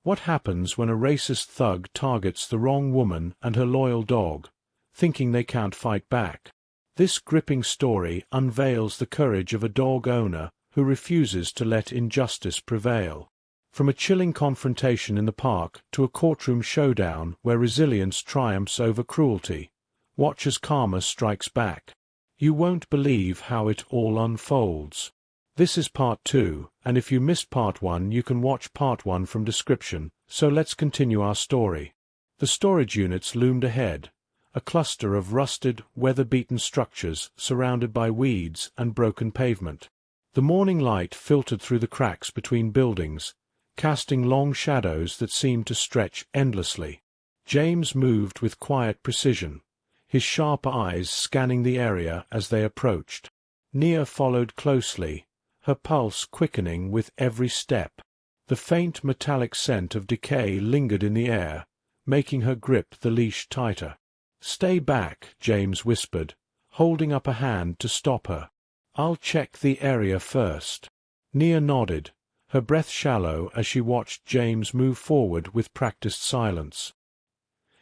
What happens when a racist thug targets the wrong woman and her loyal dog, thinking they can't fight back? This gripping story unveils the courage of a dog owner who refuses to let injustice prevail. From a chilling confrontation in the park to a courtroom showdown where resilience triumphs over cruelty, watch as karma strikes back. You won't believe how it all unfolds. This is part 2, and if you missed part 1 you can watch part 1 from description, so let's continue our story. The storage units loomed ahead, a cluster of rusted, weather-beaten structures surrounded by weeds and broken pavement. The morning light filtered through the cracks between buildings, casting long shadows that seemed to stretch endlessly. James moved with quiet precision, his sharp eyes scanning the area as they approached. Nia followed closely, her pulse quickening with every step. The faint metallic scent of decay lingered in the air, making her grip the leash tighter. "Stay back," James whispered, holding up a hand to stop her. "I'll check the area first." Nia nodded, her breath shallow as she watched James move forward with practiced silence.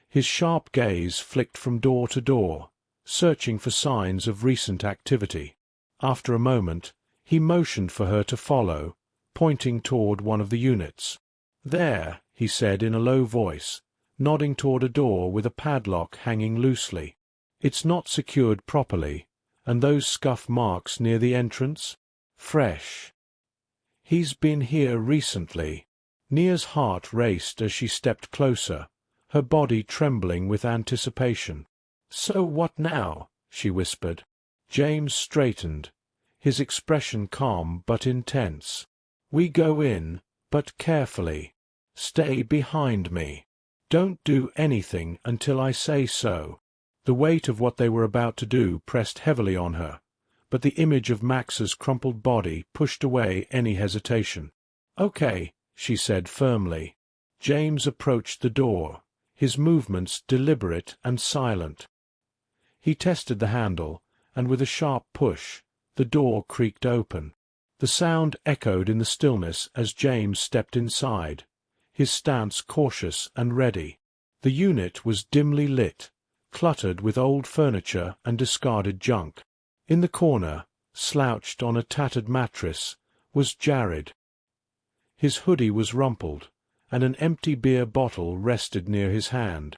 His sharp gaze flicked from door to door, searching for signs of recent activity. After a moment, he motioned for her to follow, pointing toward one of the units. "There," he said in a low voice, nodding toward a door with a padlock hanging loosely. "It's not secured properly, and those scuff marks near the entrance? Fresh. He's been here recently." Nia's heart raced as she stepped closer, her body trembling with anticipation. "So what now?" she whispered. James straightened, his expression calm but intense. "We go in, but carefully. Stay behind me. Don't do anything until I say so." The weight of what they were about to do pressed heavily on her, but the image of Max's crumpled body pushed away any hesitation. "Okay," she said firmly. James approached the door, his movements deliberate and silent. He tested the handle, and with a sharp push, the door creaked open. The sound echoed in the stillness as James stepped inside, his stance cautious and ready. The unit was dimly lit, cluttered with old furniture and discarded junk. In the corner, slouched on a tattered mattress, was Jared. His hoodie was rumpled, and an empty beer bottle rested near his hand.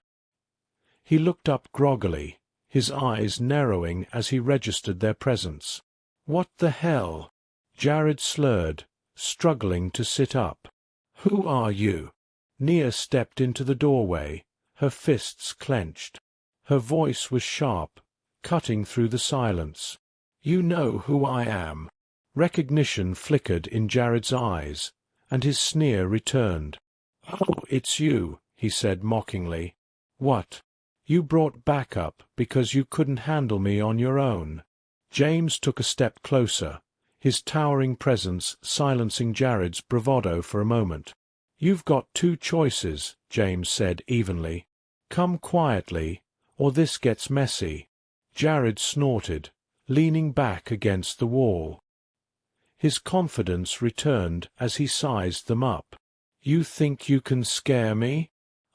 He looked up groggily, his eyes narrowing as he registered their presence. "What the hell?" Jared slurred, struggling to sit up. "Who are you?" Nia stepped into the doorway, her fists clenched. Her voice was sharp, cutting through the silence. "You know who I am." Recognition flickered in Jared's eyes, and his sneer returned. "Oh, it's you," he said mockingly. "What? You brought backup because you couldn't handle me on your own." James took a step closer, his towering presence silencing Jared's bravado for a moment. "You've got two choices," James said evenly. "Come quietly, or this gets messy." Jared snorted, leaning back against the wall. His confidence returned as he sized them up. "You think you can scare me?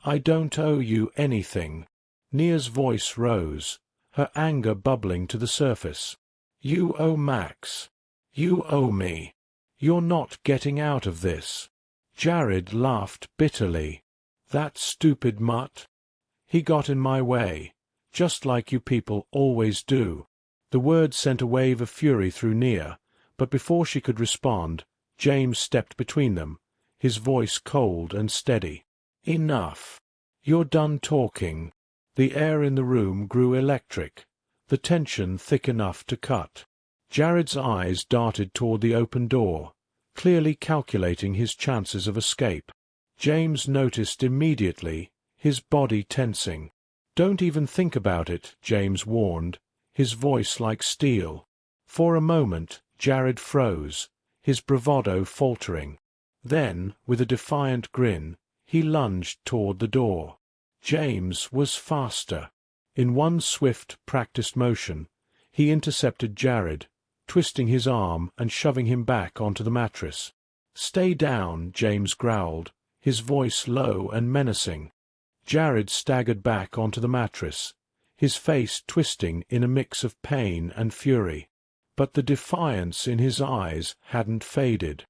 I don't owe you anything." Nia's voice rose, her anger bubbling to the surface. "You owe Max. You owe me. You're not getting out of this." Jared laughed bitterly. "That stupid mutt. He got in my way, just like you people always do." The words sent a wave of fury through Nia, but before she could respond, James stepped between them, his voice cold and steady. "Enough. You're done talking." The air in the room grew electric, the tension thick enough to cut. Jared's eyes darted toward the open door, clearly calculating his chances of escape. James noticed immediately, his body tensing. "Don't even think about it," James warned, his voice like steel. For a moment, Jared froze, his bravado faltering. Then, with a defiant grin, he lunged toward the door. James was faster. In one swift, practiced motion, he intercepted Jared, twisting his arm and shoving him back onto the mattress. "Stay down," James growled, his voice low and menacing. Jared staggered back onto the mattress, his face twisting in a mix of pain and fury. But the defiance in his eyes hadn't faded.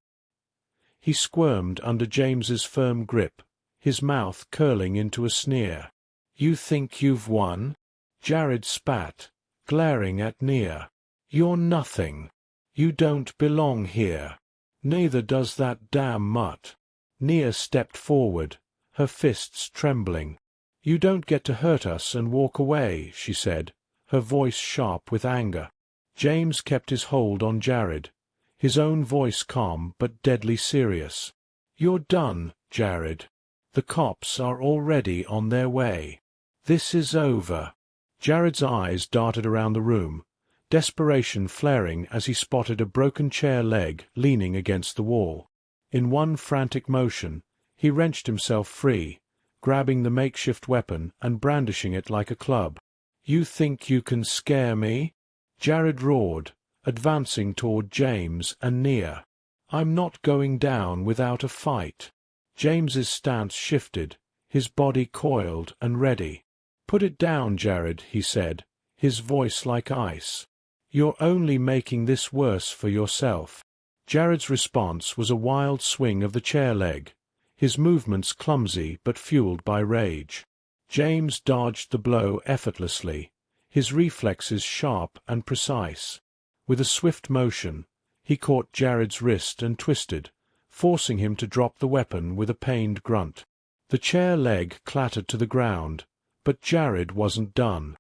He squirmed under James's firm grip, his mouth curling into a sneer. "You think you've won?" Jared spat, glaring at Nia. "You're nothing. You don't belong here. Neither does that damn mutt." Nia stepped forward, her fists trembling. "You don't get to hurt us and walk away," she said, her voice sharp with anger. James kept his hold on Jared, his own voice calm but deadly serious. "You're done, Jared. The cops are already on their way. This is over." Jared's eyes darted around the room, desperation flaring as he spotted a broken chair leg leaning against the wall. In one frantic motion, he wrenched himself free, grabbing the makeshift weapon and brandishing it like a club. "You think you can scare me?" Jared roared, advancing toward James and Nia. "I'm not going down without a fight." James's stance shifted, his body coiled and ready. "Put it down, Jared," he said, his voice like ice. "You're only making this worse for yourself." Jared's response was a wild swing of the chair leg, his movements clumsy but fueled by rage. James dodged the blow effortlessly, his reflexes sharp and precise. With a swift motion, he caught Jared's wrist and twisted, forcing him to drop the weapon with a pained grunt. The chair leg clattered to the ground, but Jared wasn't done.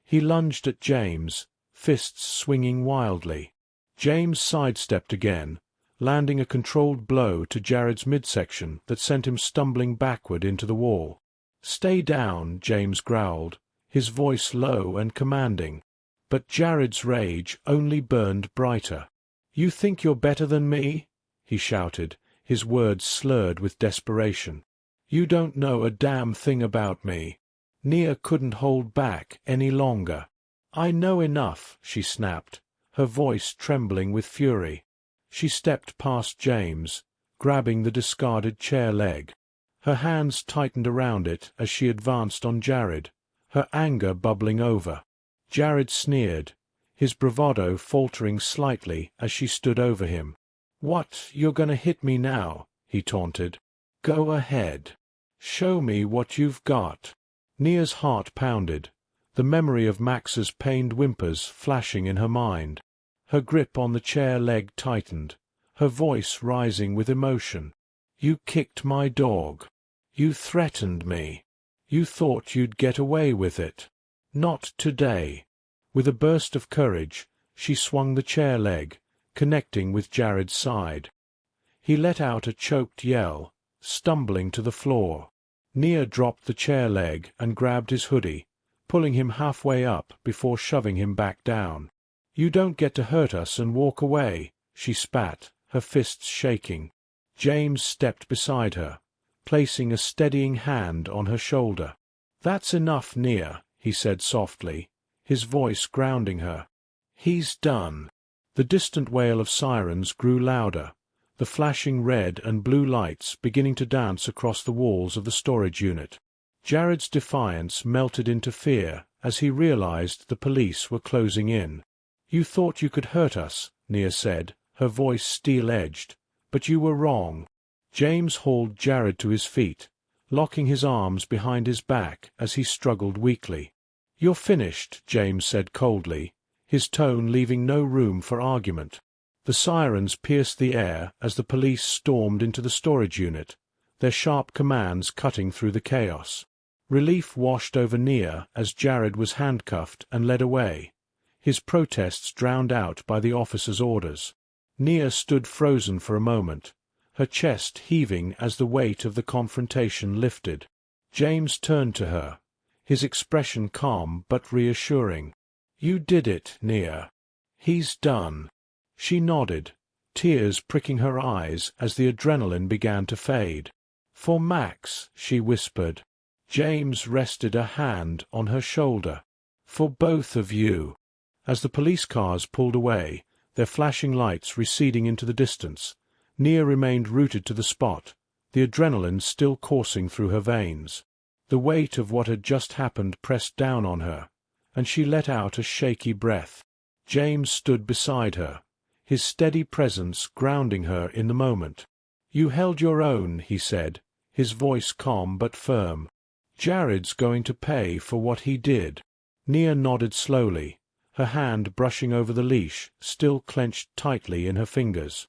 He lunged at James, fists swinging wildly. James sidestepped again, landing a controlled blow to Jared's midsection that sent him stumbling backward into the wall. "Stay down," James growled, his voice low and commanding. But Jared's rage only burned brighter. "You think you're better than me?" he shouted, his words slurred with desperation. "You don't know a damn thing about me." Nia couldn't hold back any longer. "I know enough," she snapped, her voice trembling with fury. She stepped past James, grabbing the discarded chair leg. Her hands tightened around it as she advanced on Jared, her anger bubbling over. Jared sneered, his bravado faltering slightly as she stood over him. "What, you're gonna hit me now?" he taunted. "Go ahead. Show me what you've got." Nia's heart pounded, the memory of Max's pained whimpers flashing in her mind. Her grip on the chair leg tightened, her voice rising with emotion. "You kicked my dog. You threatened me. You thought you'd get away with it. Not today." With a burst of courage, she swung the chair leg, connecting with Jared's side. He let out a choked yell, stumbling to the floor. Nia dropped the chair leg and grabbed his hoodie, pulling him halfway up before shoving him back down. "You don't get to hurt us and walk away," she spat, her fists shaking. James stepped beside her, placing a steadying hand on her shoulder. "That's enough, Nia," he said softly, his voice grounding her. "He's done." The distant wail of sirens grew louder, the flashing red and blue lights beginning to dance across the walls of the storage unit. Jared's defiance melted into fear as he realized the police were closing in. "You thought you could hurt us," Nia said, her voice steel-edged, "but you were wrong." James hauled Jared to his feet, locking his arms behind his back as he struggled weakly. "You're finished," James said coldly, his tone leaving no room for argument. The sirens pierced the air as the police stormed into the storage unit, their sharp commands cutting through the chaos. Relief washed over Nia as Jared was handcuffed and led away, his protests drowned out by the officer's orders. Nia stood frozen for a moment, her chest heaving as the weight of the confrontation lifted. James turned to her, his expression calm but reassuring. "You did it, Nia. He's done." She nodded, tears pricking her eyes as the adrenaline began to fade. "For Max," she whispered. James rested a hand on her shoulder. "For both of you." As the police cars pulled away, their flashing lights receding into the distance, Nia remained rooted to the spot, the adrenaline still coursing through her veins. The weight of what had just happened pressed down on her, and she let out a shaky breath. James stood beside her, his steady presence grounding her in the moment. "You held your own," he said, his voice calm but firm. "Jared's going to pay for what he did." Nia nodded slowly, her hand brushing over the leash, still clenched tightly in her fingers.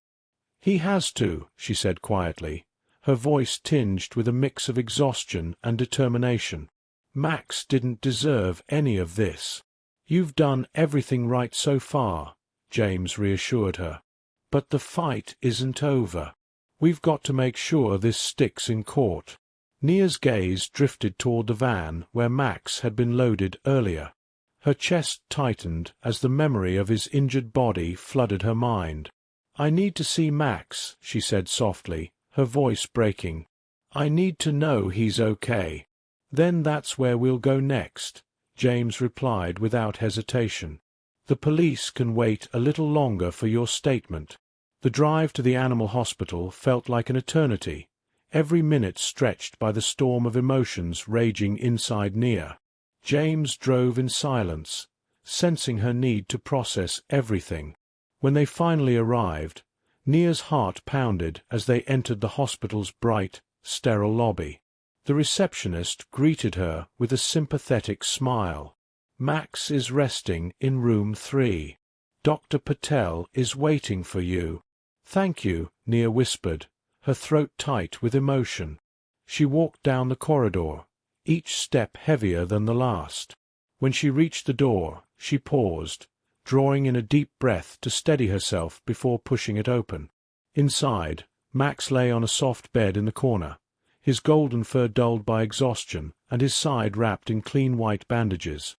"He has to," she said quietly, her voice tinged with a mix of exhaustion and determination. "Max didn't deserve any of this." "You've done everything right so far," James reassured her. "But the fight isn't over. We've got to make sure this sticks in court." Nia's gaze drifted toward the van where Max had been loaded earlier. Her chest tightened as the memory of his injured body flooded her mind. "I need to see Max," she said softly, her voice breaking. "I need to know he's okay." "Then that's where we'll go next," James replied without hesitation. "The police can wait a little longer for your statement." The drive to the animal hospital felt like an eternity, every minute stretched by the storm of emotions raging inside Nia. James drove in silence, sensing her need to process everything. When they finally arrived, Nia's heart pounded as they entered the hospital's bright, sterile lobby. The receptionist greeted her with a sympathetic smile. "Max is resting in room 3. Dr. Patel is waiting for you." "Thank you," Nia whispered, her throat tight with emotion. She walked down the corridor, each step heavier than the last. When she reached the door, she paused, drawing in a deep breath to steady herself before pushing it open. Inside, Max lay on a soft bed in the corner, his golden fur dulled by exhaustion and his side wrapped in clean white bandages.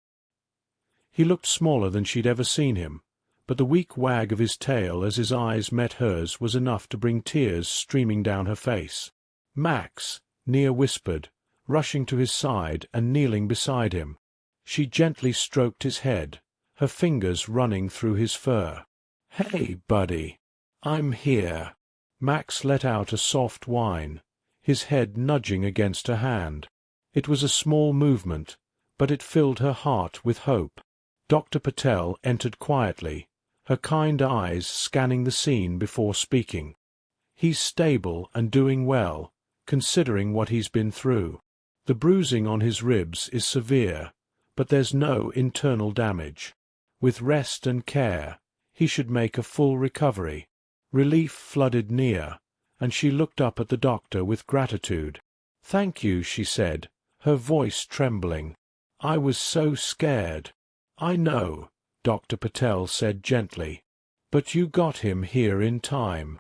He looked smaller than she'd ever seen him, but the weak wag of his tail as his eyes met hers was enough to bring tears streaming down her face. "Max," Nia whispered, rushing to his side and kneeling beside him. She gently stroked his head, her fingers running through his fur. "Hey, buddy. I'm here." Max let out a soft whine, his head nudging against her hand. It was a small movement, but it filled her heart with hope. Dr. Patel entered quietly, her kind eyes scanning the scene before speaking. "He's stable and doing well, considering what he's been through. The bruising on his ribs is severe, but there's no internal damage. With rest and care, he should make a full recovery." Relief flooded Nia, and she looked up at the doctor with gratitude. "Thank you," she said, her voice trembling. "I was so scared." "I know," Dr. Patel said gently, "but you got him here in time.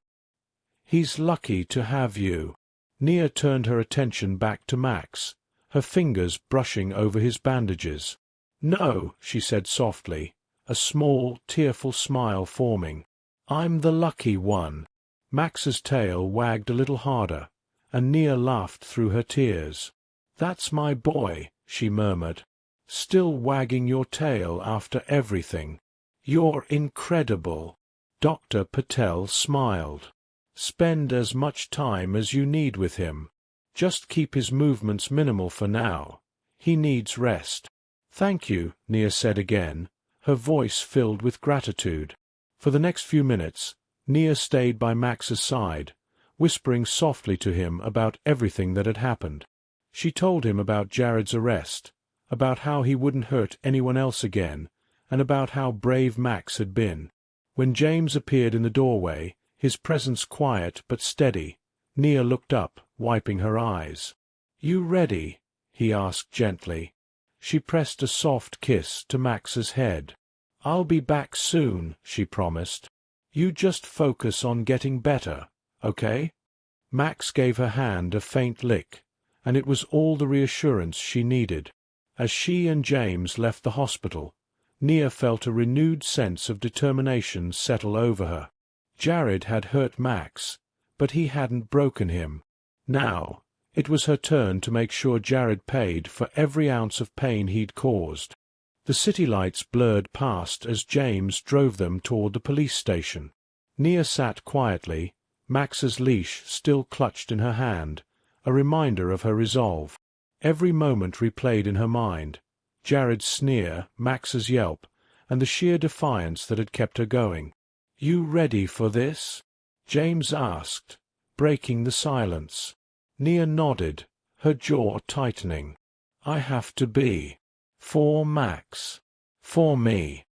He's lucky to have you." Nia turned her attention back to Max, her fingers brushing over his bandages. "No," she said softly, a small, tearful smile forming. "I'm the lucky one." Max's tail wagged a little harder, and Nia laughed through her tears. "That's my boy," she murmured. "Still wagging your tail after everything. You're incredible." Dr. Patel smiled. "Spend as much time as you need with him. Just keep his movements minimal for now. He needs rest." "Thank you," Nia said again, her voice filled with gratitude. For the next few minutes, Nia stayed by Max's side, whispering softly to him about everything that had happened. She told him about Jared's arrest, about how he wouldn't hurt anyone else again, and about how brave Max had been. When James appeared in the doorway, his presence quiet but steady, Nia looked up, wiping her eyes. "You ready?" he asked gently. She pressed a soft kiss to Max's head. "I'll be back soon," she promised. "You just focus on getting better, okay?" Max gave her hand a faint lick, and it was all the reassurance she needed. As she and James left the hospital, Nia felt a renewed sense of determination settle over her. Jared had hurt Max, but he hadn't broken him. Now, it was her turn to make sure Jared paid for every ounce of pain he'd caused. The city lights blurred past as James drove them toward the police station. Nia sat quietly, Max's leash still clutched in her hand, a reminder of her resolve. Every moment replayed in her mind: Jared's sneer, Max's yelp, and the sheer defiance that had kept her going. "You ready for this?" James asked, breaking the silence. Nia nodded, her jaw tightening. "I have to be. For Max. For me.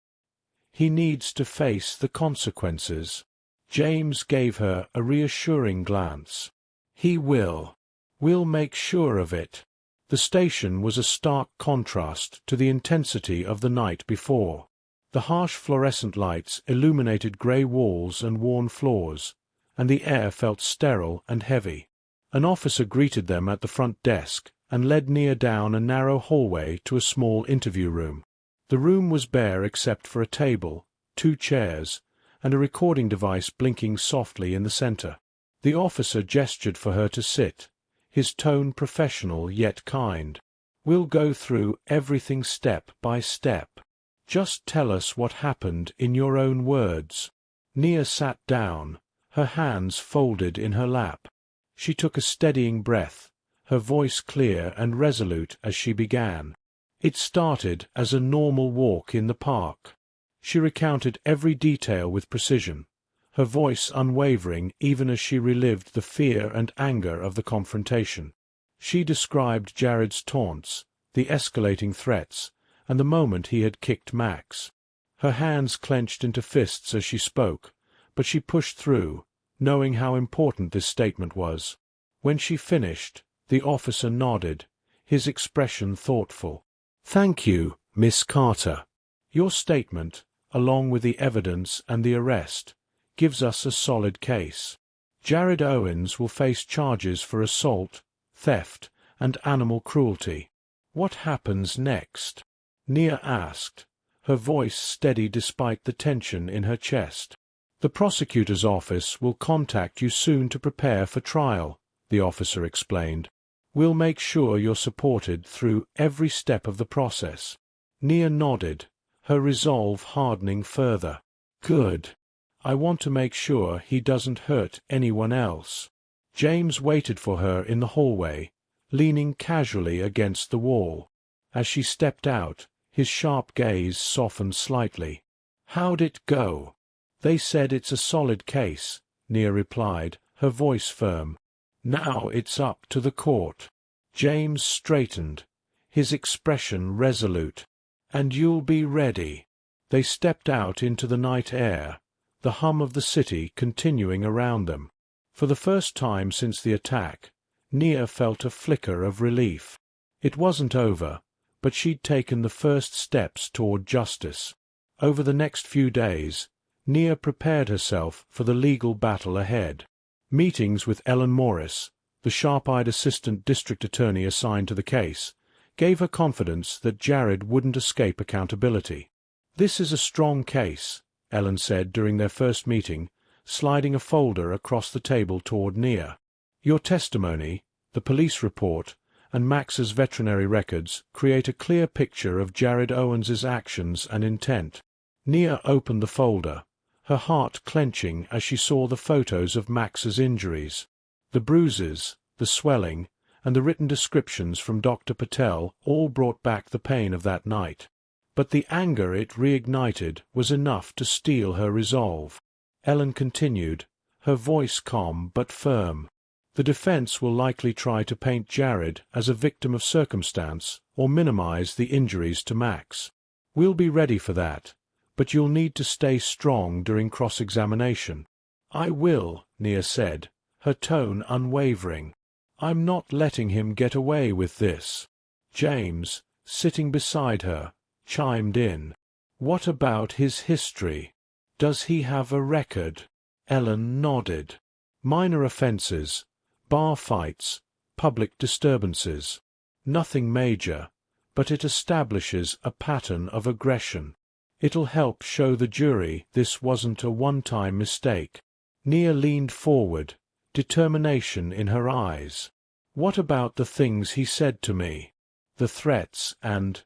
He needs to face the consequences." James gave her a reassuring glance. "He will. We'll make sure of it." The station was a stark contrast to the intensity of the night before. The harsh fluorescent lights illuminated grey walls and worn floors, and the air felt sterile and heavy. An officer greeted them at the front desk and led Nia down a narrow hallway to a small interview room. The room was bare except for a table, 2 chairs, and a recording device blinking softly in the center. The officer gestured for her to sit, his tone professional yet kind. "We'll go through everything step by step. Just tell us what happened in your own words." Nia sat down, her hands folded in her lap. She took a steadying breath, her voice clear and resolute as she began. It started as a normal walk in the park. She recounted every detail with precision, her voice unwavering even as she relived the fear and anger of the confrontation. She described Jared's taunts, the escalating threats, and the moment he had kicked Max. Her hands clenched into fists as she spoke, but she pushed through, knowing how important this statement was. When she finished, the officer nodded, his expression thoughtful. "Thank you, Miss Carter. Your statement, along with the evidence and the arrest, gives us a solid case. Jared Owens will face charges for assault, theft, and animal cruelty. What happens next?" Nia asked, her voice steady despite the tension in her chest. "The prosecutor's office will contact you soon to prepare for trial," the officer explained. "We'll make sure you're supported through every step of the process." Nia nodded, her resolve hardening further. "Good. I want to make sure he doesn't hurt anyone else." James waited for her in the hallway, leaning casually against the wall. As she stepped out, his sharp gaze softened slightly. "How'd it go?" "They said it's a solid case," Nia replied, her voice firm. "Now it's up to the court." James straightened, his expression resolute. "And you'll be ready." They stepped out into the night air, the hum of the city continuing around them. For the first time since the attack, Nia felt a flicker of relief. It wasn't over, but she'd taken the first steps toward justice. Over the next few days, Nia prepared herself for the legal battle ahead. Meetings with Ellen Morris, the sharp-eyed assistant district attorney assigned to the case, gave her confidence that Jared wouldn't escape accountability. "This is a strong case," Ellen said during their first meeting, sliding a folder across the table toward Nia. "Your testimony, the police report, and Max's veterinary records create a clear picture of Jared Owens's actions and intent." Nia opened the folder, her heart clenching as she saw the photos of Max's injuries. The bruises, the swelling, and the written descriptions from Dr. Patel all brought back the pain of that night. But the anger it reignited was enough to steel her resolve. Ellen continued, her voice calm but firm. "The defense will likely try to paint Jared as a victim of circumstance or minimize the injuries to Max. We'll be ready for that, but you'll need to stay strong during cross-examination." "I will," Nia said, her tone unwavering. "I'm not letting him get away with this." James, sitting beside her, chimed in. "What about his history? Does he have a record?" Ellen nodded. "Minor offenses, bar fights, public disturbances. Nothing major, but it establishes a pattern of aggression. It'll help show the jury this wasn't a one-time mistake." Nia leaned forward, determination in her eyes. "What about the things he said to me? The threats and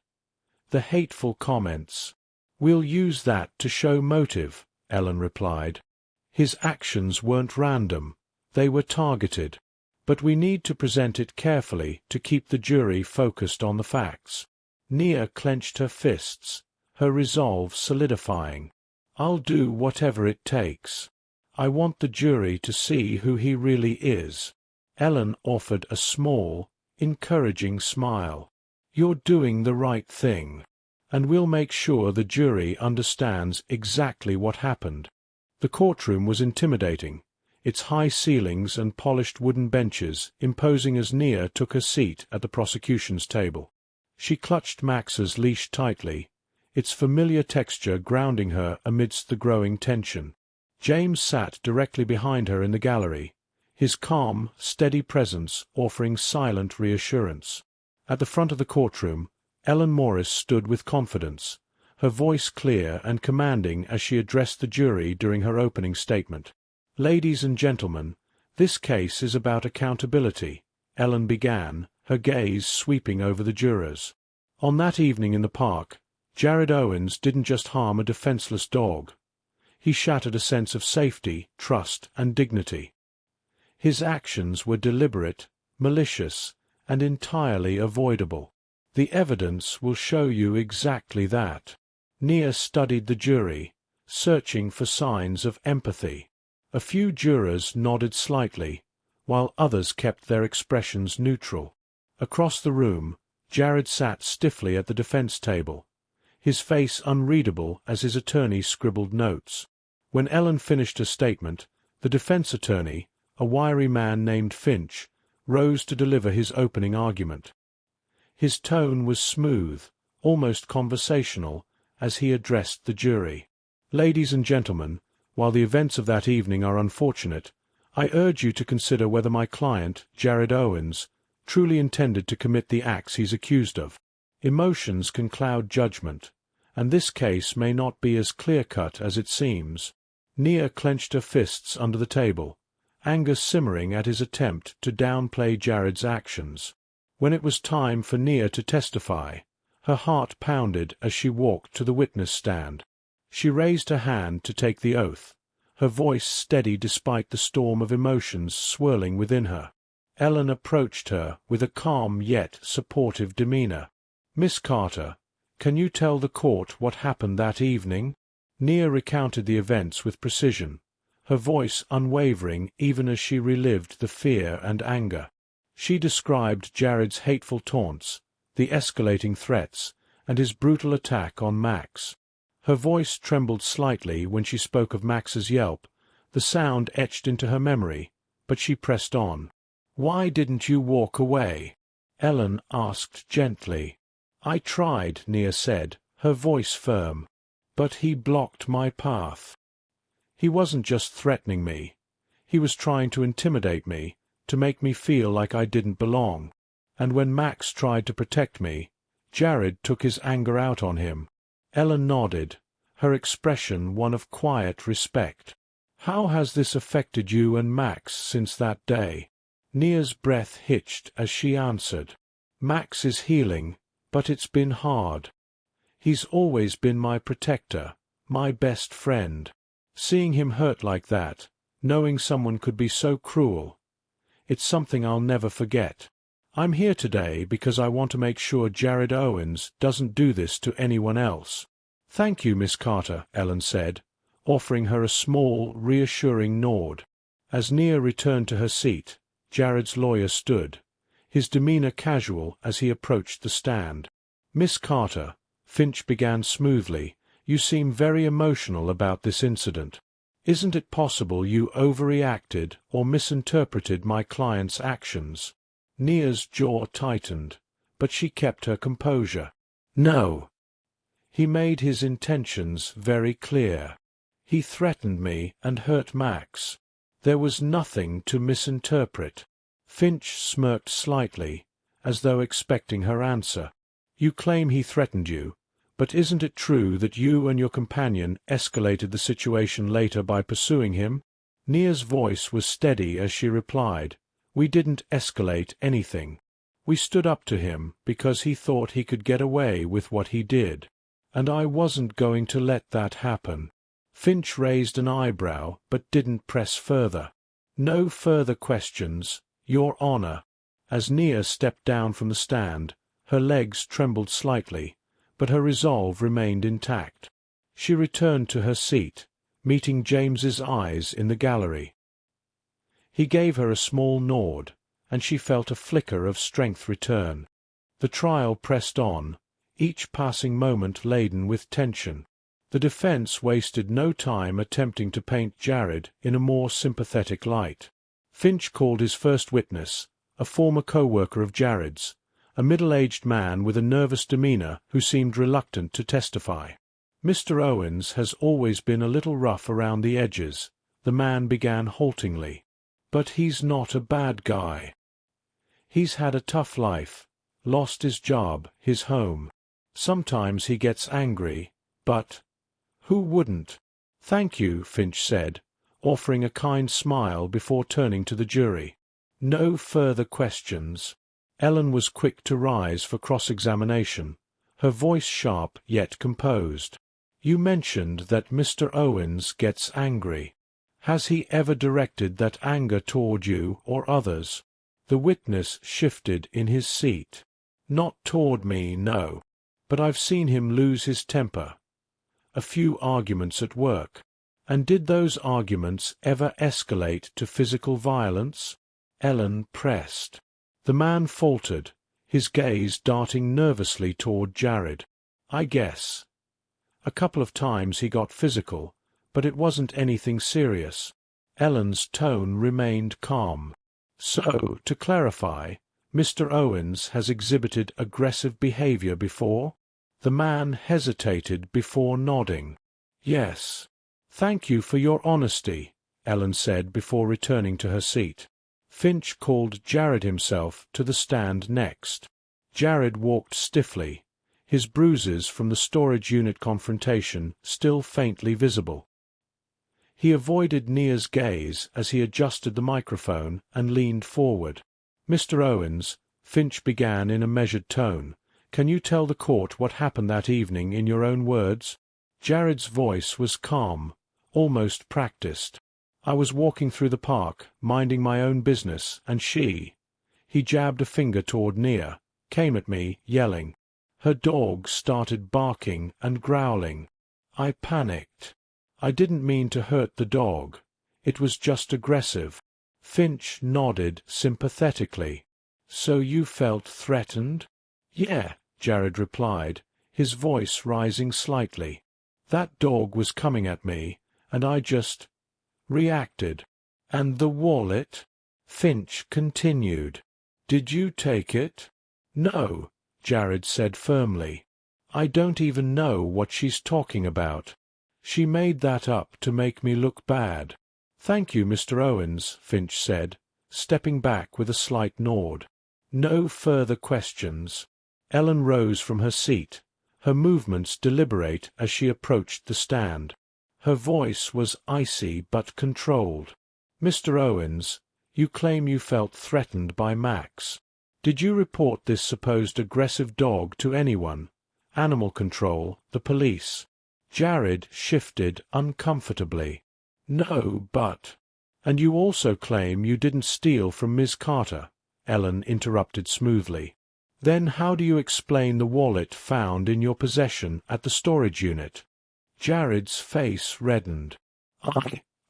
the hateful comments?" "We'll use that to show motive," Ellen replied. "His actions weren't random. They were targeted. But we need to present it carefully to keep the jury focused on the facts. Nia clenched her fists, her resolve solidifying. I'll do whatever it takes. I want the jury to see who he really is. Ellen offered a small, encouraging smile. You're doing the right thing. And we'll make sure the jury understands exactly what happened. The courtroom was intimidating, its high ceilings and polished wooden benches imposing as Nia took her seat at the prosecution's table. She clutched Max's leash tightly, its familiar texture grounding her amidst the growing tension. James sat directly behind her in the gallery, his calm, steady presence offering silent reassurance. At the front of the courtroom, Ellen Morris stood with confidence, her voice clear and commanding as she addressed the jury during her opening statement. "Ladies and gentlemen, this case is about accountability," Ellen began, her gaze sweeping over the jurors. On that evening in the park, Jared Owens didn't just harm a defenseless dog. He shattered a sense of safety, trust, and dignity. His actions were deliberate, malicious, and entirely avoidable. The evidence will show you exactly that. Nia studied the jury, searching for signs of empathy. A few jurors nodded slightly, while others kept their expressions neutral. Across the room, Jared sat stiffly at the defense table, his face unreadable as his attorney scribbled notes. When Ellen finished her statement, the defense attorney, a wiry man named Finch, rose to deliver his opening argument. His tone was smooth, almost conversational, as he addressed the jury. "Ladies and gentlemen, while the events of that evening are unfortunate, I urge you to consider whether my client, Jared Owens, truly intended to commit the acts he's accused of. Emotions can cloud judgment, and this case may not be as clear-cut as it seems." Nia clenched her fists under the table, anger simmering at his attempt to downplay Jared's actions. When it was time for Nia to testify, her heart pounded as she walked to the witness stand. She raised her hand to take the oath, her voice steady despite the storm of emotions swirling within her. Ellen approached her with a calm yet supportive demeanor. "Miss Carter, can you tell the court what happened that evening?" Nia recounted the events with precision, her voice unwavering even as she relived the fear and anger. She described Jared's hateful taunts, the escalating threats, and his brutal attack on Max. Her voice trembled slightly when she spoke of Max's yelp, the sound etched into her memory, but she pressed on. "Why didn't you walk away?" Ellen asked gently. "I tried," Nia said, her voice firm. "But he blocked my path. He wasn't just threatening me. He was trying to intimidate me, to make me feel like I didn't belong. And when Max tried to protect me, Jared took his anger out on him." Ellen nodded, her expression one of quiet respect. "How has this affected you and Max since that day?" Nia's breath hitched as she answered. "Max is healing, but it's been hard. He's always been my protector, my best friend. Seeing him hurt like that, knowing someone could be so cruel, it's something I'll never forget. I'm here today because I want to make sure Jared Owens doesn't do this to anyone else." "Thank you, Miss Carter," Ellen said, offering her a small, reassuring nod. As Nia returned to her seat, Jared's lawyer stood, his demeanor casual as he approached the stand. "Miss Carter," Finch began smoothly, "you seem very emotional about this incident. Isn't it possible you overreacted or misinterpreted my client's actions?" Nia's jaw tightened, but she kept her composure. "No. He made his intentions very clear. He threatened me and hurt Max. There was nothing to misinterpret." Finch smirked slightly, as though expecting her answer. "You claim he threatened you, but isn't it true that you and your companion escalated the situation later by pursuing him?" Nia's voice was steady as she replied, "We didn't escalate anything. We stood up to him because he thought he could get away with what he did. And I wasn't going to let that happen." Finch raised an eyebrow but didn't press further. No further questions, Your Honor. As Nia stepped down from the stand, her legs trembled slightly, but her resolve remained intact. She returned to her seat, meeting James's eyes in the gallery. He gave her a small nod, and she felt a flicker of strength return. The trial pressed on, each passing moment laden with tension. The defense wasted no time attempting to paint Jared in a more sympathetic light. Finch called his first witness, a former co-worker of Jared's, a middle-aged man with a nervous demeanor who seemed reluctant to testify. Mr. Owens has always been a little rough around the edges, the man began haltingly. But he's not a bad guy. He's had a tough life, lost his job, his home. Sometimes he gets angry, but who wouldn't? Thank you, Finch said, offering a kind smile before turning to the jury. No further questions. Ellen was quick to rise for cross-examination, her voice sharp yet composed. You mentioned that Mr. Owens gets angry. Has he ever directed that anger toward you or others? The witness shifted in his seat. Not toward me, no. But I've seen him lose his temper. A few arguments at work. And did those arguments ever escalate to physical violence? Ellen pressed. The man faltered, his gaze darting nervously toward Jared. I guess. A couple of times he got physical, but it wasn't anything serious. Ellen's tone remained calm. So, to clarify, Mr. Owens has exhibited aggressive behavior before? The man hesitated before nodding. Yes. Thank you for your honesty, Ellen said before returning to her seat. Finch called Jared himself to the stand next. Jared walked stiffly, his bruises from the storage unit confrontation still faintly visible. He avoided Nia's gaze as he adjusted the microphone and leaned forward. Mr. Owens, Finch began in a measured tone, can you tell the court what happened that evening in your own words? Jared's voice was calm, almost practiced. I was walking through the park, minding my own business, and he jabbed a finger toward Nia, came at me, yelling. Her dog started barking and growling. I panicked. I didn't mean to hurt the dog. It was just aggressive. Finch nodded sympathetically. So you felt threatened? Yeah, Jared replied, his voice rising slightly. That dog was coming at me, and I just reacted. And the wallet? Finch continued. Did you take it? No, Jared said firmly. I don't even know what she's talking about. She made that up to make me look bad. Thank you, Mr. Owens, Finch said, stepping back with a slight nod. No further questions. Ellen rose from her seat, her movements deliberate as she approached the stand. Her voice was icy but controlled. Mr. Owens, you claim you felt threatened by Max. Did you report this supposed aggressive dog to anyone? Animal control, the police? Jared shifted uncomfortably. No, but— And you also claim you didn't steal from Ms. Carter, Ellen interrupted smoothly. Then how do you explain the wallet found in your possession at the storage unit? Jared's face reddened.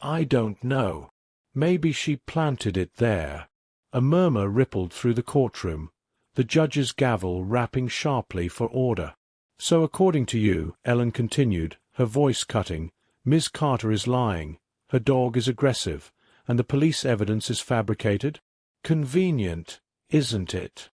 I don't know. Maybe she planted it there. A murmur rippled through the courtroom, the judge's gavel rapping sharply for order. So according to you, Ellen continued, her voice cutting, Ms. Carter is lying, her dog is aggressive, and the police evidence is fabricated? Convenient, isn't it?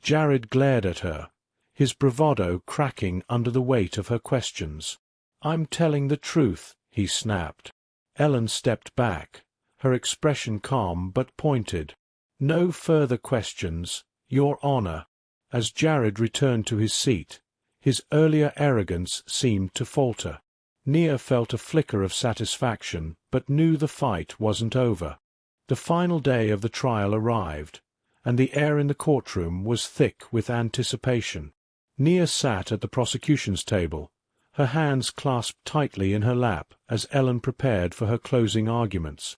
Jared glared at her, his bravado cracking under the weight of her questions. I'm telling the truth, he snapped. Ellen stepped back, her expression calm but pointed. No further questions, Your Honor. As Jared returned to his seat, his earlier arrogance seemed to falter. Nia felt a flicker of satisfaction, but knew the fight wasn't over. The final day of the trial arrived, and the air in the courtroom was thick with anticipation. Nia sat at the prosecution's table, her hands clasped tightly in her lap as Ellen prepared for her closing arguments.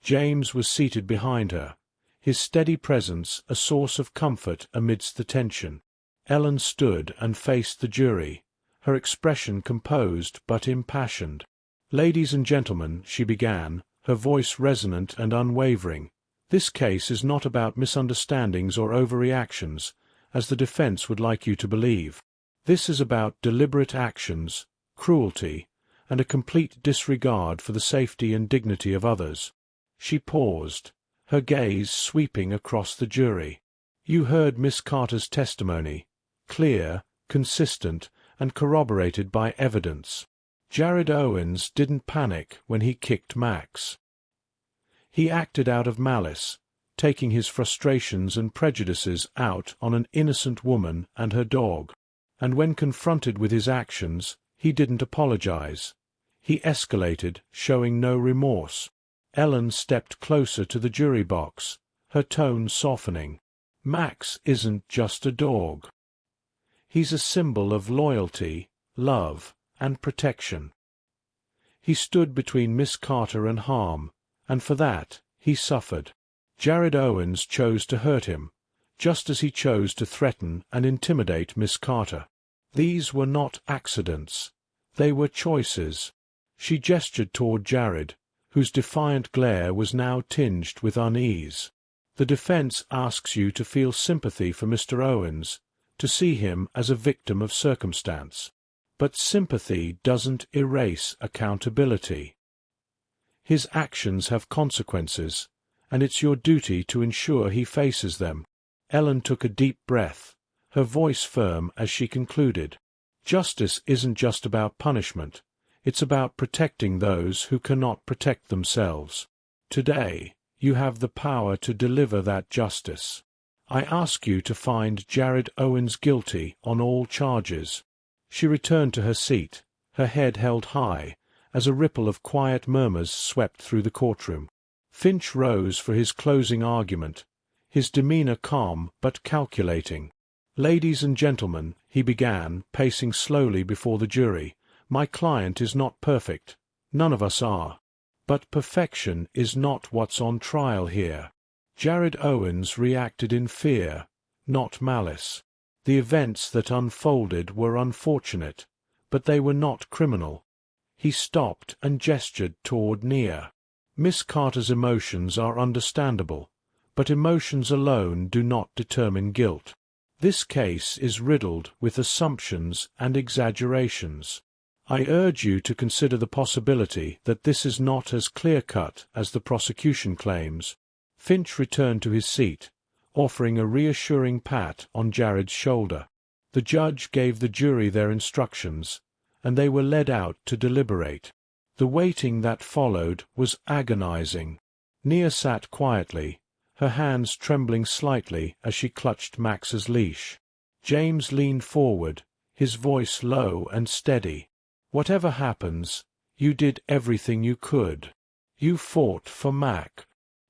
James was seated behind her, his steady presence a source of comfort amidst the tension. Ellen stood and faced the jury, her expression composed but impassioned. "Ladies and gentlemen," she began, her voice resonant and unwavering, "this case is not about misunderstandings or overreactions, as the defense would like you to believe. This is about deliberate actions, cruelty, and a complete disregard for the safety and dignity of others." She paused, her gaze sweeping across the jury. "You heard Miss Carter's testimony, clear, consistent, and corroborated by evidence. Jared Owens didn't panic when he kicked Max. He acted out of malice, taking his frustrations and prejudices out on an innocent woman and her dog. And when confronted with his actions, he didn't apologize. He escalated, showing no remorse." Ellen stepped closer to the jury box, her tone softening. "Max isn't just a dog. He's a symbol of loyalty, love, and protection. He stood between Miss Carter and harm, and for that, he suffered. Jared Owens chose to hurt him, just as he chose to threaten and intimidate Miss Carter. These were not accidents. They were choices." She gestured toward Jared, whose defiant glare was now tinged with unease. "The defense asks you to feel sympathy for Mr. Owens, to see him as a victim of circumstance. But sympathy doesn't erase accountability. His actions have consequences, and it's your duty to ensure he faces them." Ellen took a deep breath, her voice firm as she concluded. "Justice isn't just about punishment. It's about protecting those who cannot protect themselves. Today, you have the power to deliver that justice. I ask you to find Jared Owens guilty on all charges." She returned to her seat, her head held high, as a ripple of quiet murmurs swept through the courtroom. Finch rose for his closing argument, his demeanor calm but calculating. "Ladies and gentlemen," he began, pacing slowly before the jury, "my client is not perfect. None of us are. But perfection is not what's on trial here. Jared Owens reacted in fear, not malice. The events that unfolded were unfortunate, but they were not criminal." He stopped and gestured toward Nia. "Miss Carter's emotions are understandable, but emotions alone do not determine guilt. This case is riddled with assumptions and exaggerations. I urge you to consider the possibility that this is not as clear-cut as the prosecution claims." Finch returned to his seat, offering a reassuring pat on Jared's shoulder. The judge gave the jury their instructions, and they were led out to deliberate. The waiting that followed was agonizing. Nia sat quietly, her hands trembling slightly as she clutched Max's leash. James leaned forward, his voice low and steady. "Whatever happens, you did everything you could. You fought for Mac."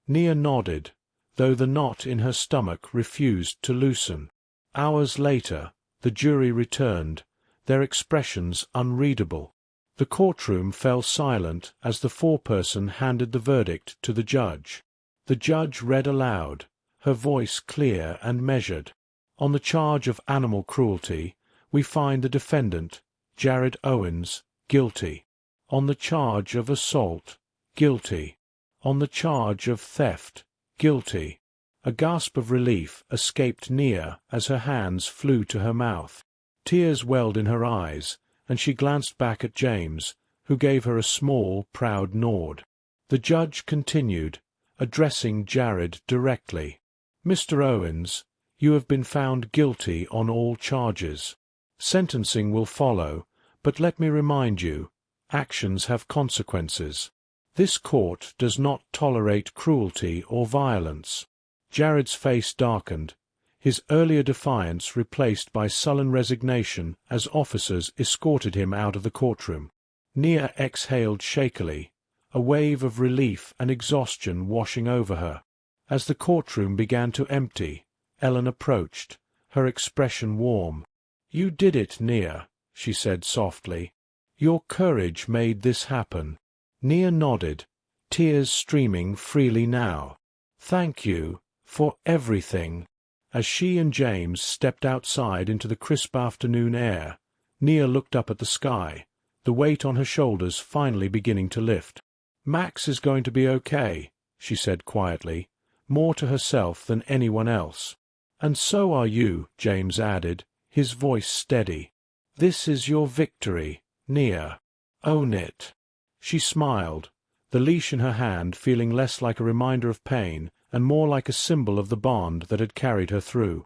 Nia nodded, though the knot in her stomach refused to loosen. Hours later, the jury returned, their expressions unreadable. The courtroom fell silent as the foreperson handed the verdict to the judge. The judge read aloud, her voice clear and measured. "On the charge of animal cruelty, we find the defendant, Jared Owens, guilty. On the charge of assault, guilty. On the charge of theft, guilty." A gasp of relief escaped Nia as her hands flew to her mouth. Tears welled in her eyes, and she glanced back at James, who gave her a small, proud nod. The judge continued, addressing Jared directly. "Mr. Owens, you have been found guilty on all charges. Sentencing will follow, but let me remind you, actions have consequences. This court does not tolerate cruelty or violence." Jared's face darkened, his earlier defiance replaced by sullen resignation as officers escorted him out of the courtroom. Nia exhaled shakily, a wave of relief and exhaustion washing over her. As the courtroom began to empty, Ellen approached, her expression warm. "You did it, Nia," she said softly. "Your courage made this happen." Nia nodded, tears streaming freely now. "Thank you for everything." As she and James stepped outside into the crisp afternoon air, Nia looked up at the sky, the weight on her shoulders finally beginning to lift. "Max is going to be okay," she said quietly, more to herself than anyone else. "And so are you," James added, his voice steady. "This is your victory, Nia. Own it." She smiled, the leash in her hand feeling less like a reminder of pain and more like a symbol of the bond that had carried her through.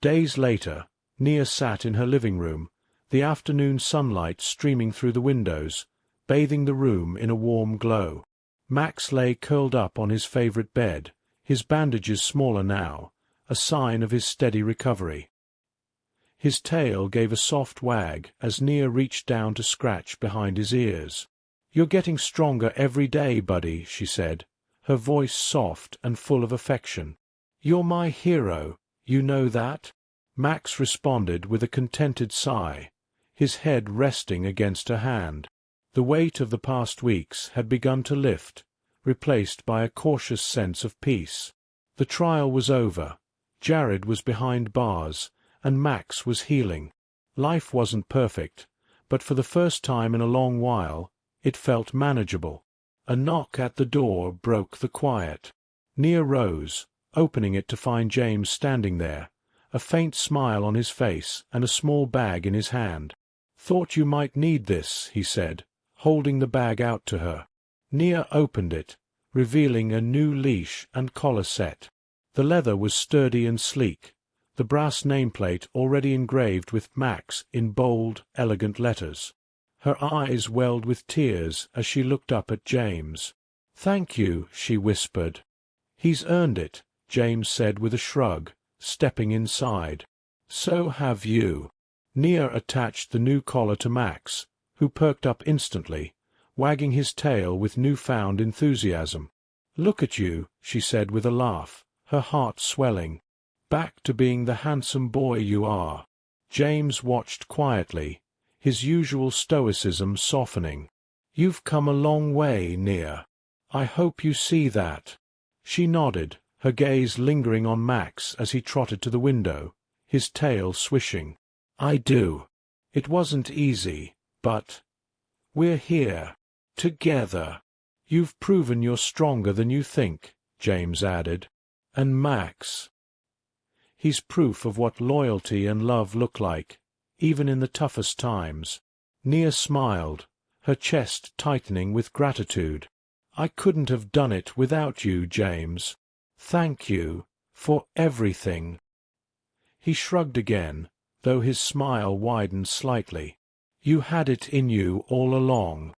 Days later, Nia sat in her living room, the afternoon sunlight streaming through the windows, bathing the room in a warm glow. Max lay curled up on his favorite bed, his bandages smaller now, a sign of his steady recovery. His tail gave a soft wag as Nia reached down to scratch behind his ears. "You're getting stronger every day, buddy," she said, her voice soft and full of affection. "You're my hero, you know that?" Max responded with a contented sigh, his head resting against her hand. The weight of the past weeks had begun to lift, replaced by a cautious sense of peace. The trial was over, Jared was behind bars, and Max was healing. Life wasn't perfect, but for the first time in a long while, it felt manageable. A knock at the door broke the quiet. Nia rose, opening it to find James standing there, a faint smile on his face and a small bag in his hand. "Thought you might need this," he said, holding the bag out to her. Nia opened it, revealing a new leash and collar set. The leather was sturdy and sleek, the brass nameplate already engraved with Max in bold, elegant letters. Her eyes welled with tears as she looked up at James. "Thank you," she whispered. "He's earned it," James said with a shrug, stepping inside. "So have you." Nia attached the new collar to Max, who perked up instantly, wagging his tail with newfound enthusiasm. "Look at you," she said with a laugh, her heart swelling. "Back to being the handsome boy you are." James watched quietly, his usual stoicism softening. "You've come a long way, Nia. I hope you see that." She nodded, her gaze lingering on Max as he trotted to the window, his tail swishing. "I do. It wasn't easy, but we're here, together. You've proven you're stronger than you think," James added. "And Max, he's proof of what loyalty and love look like, even in the toughest times." Nia smiled, her chest tightening with gratitude. "I couldn't have done it without you, James. Thank you for everything." He shrugged again, though his smile widened slightly. "You had it in you all along.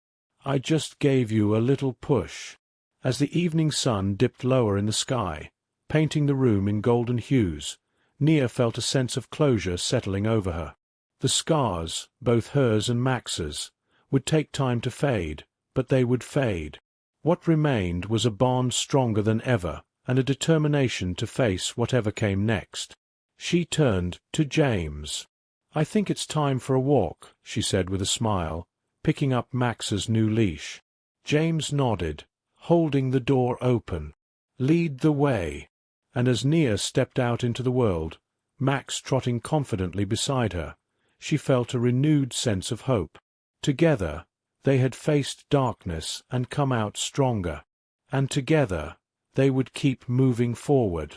I just gave you a little push." As the evening sun dipped lower in the sky, painting the room in golden hues, Nia felt a sense of closure settling over her. The scars, both hers and Max's, would take time to fade, but they would fade. What remained was a bond stronger than ever, and a determination to face whatever came next. She turned to James. "I think it's time for a walk," she said with a smile, picking up Max's new leash. James nodded, holding the door open. "Lead the way." And as Nia stepped out into the world, Max trotting confidently beside her, she felt a renewed sense of hope. Together, they had faced darkness and come out stronger, and together they would keep moving forward.